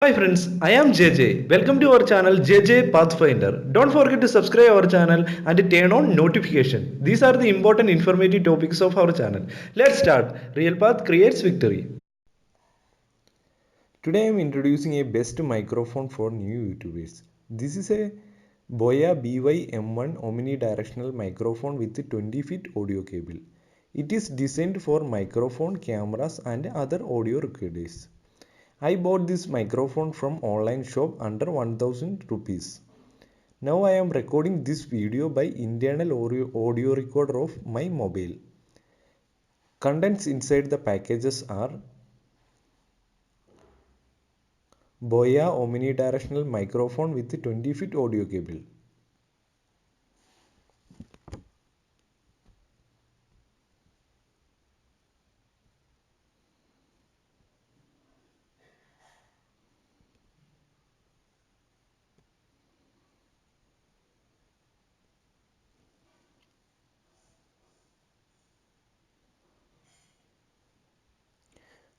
Hi friends, I am JJ. Welcome to our channel JJ Pathfinder. Don't forget to subscribe our channel and turn on notification. These are the important informative topics of our channel. Let's start. Real Path creates victory. Today I am introducing a best microphone for new YouTubers. This is a BOYA BY-M1 omnidirectional microphone with 20 feet audio cable. It is designed for microphone, cameras and other audio recorders. I bought this microphone from online shop under 1000 rupees. Now I am recording this video by internal audio recorder of my mobile. Contents inside the packages are BOYA omnidirectional microphone with 20 feet audio cable.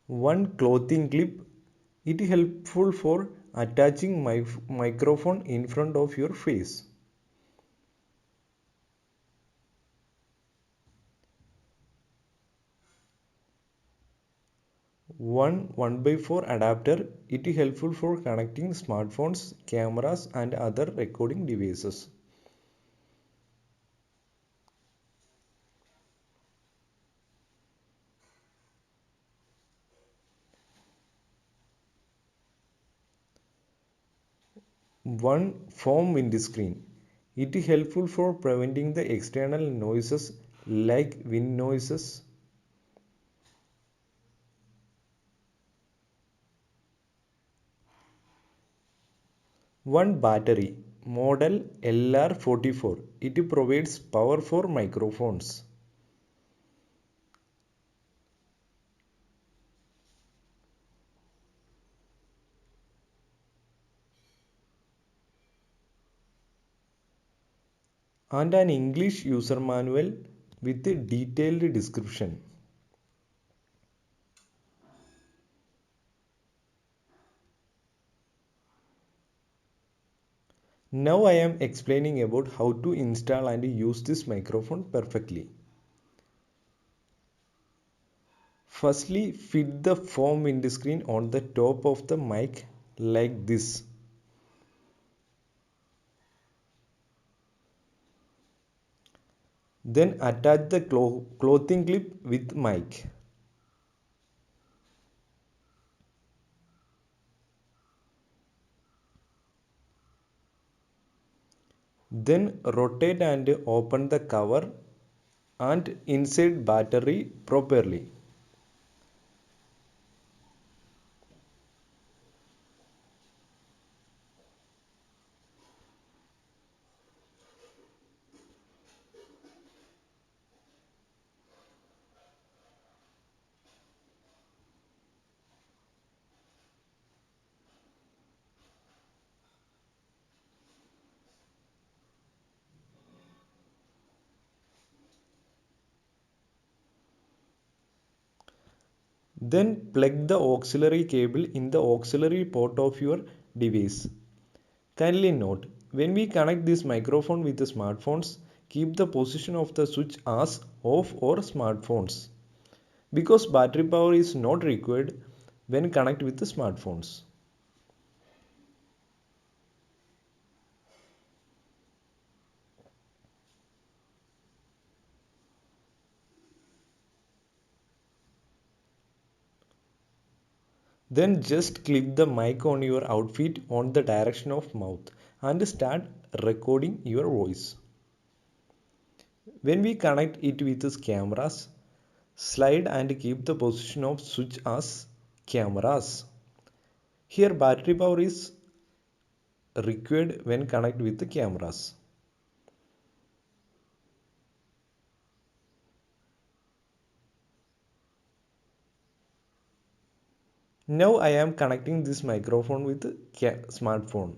One clothing clip. It is helpful for attaching my microphone in front of your face. One 1x4 adapter. It is helpful for connecting smartphones, cameras and other recording devices. One foam windscreen. It is helpful for preventing the external noises like wind noises. One battery. Model LR44. It provides power for microphones. And an English user manual with a detailed description. Now I am explaining about how to install and use this microphone perfectly. Firstly, fit the foam windscreen on the top of the mic like this. Then attach the clothing clip with mic. Then rotate and open the cover and insert battery properly. Then plug the auxiliary cable in the auxiliary port of your device. Kindly note, when we connect this microphone with the smartphones, keep the position of the switch as off or smartphones because battery power is not required when connect with the smartphones. Then just clip the mic on your outfit on the direction of mouth and start recording your voice. When we connect it with the cameras, slide and keep the position of switch as cameras. Here battery power is required when connect with the cameras. Now I am connecting this microphone with the smartphone.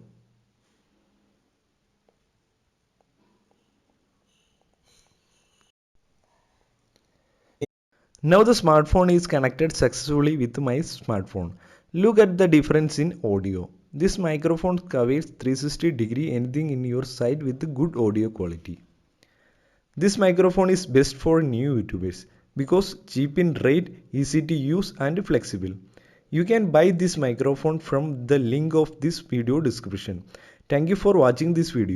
Now the smartphone is connected successfully with my smartphone. Look at the difference in audio. This microphone covers 360-degree anything in your sight with good audio quality. This microphone is best for new YouTubers because cheap in rate, easy to use and flexible. You can buy this microphone from the link of this video description. Thank you for watching this video.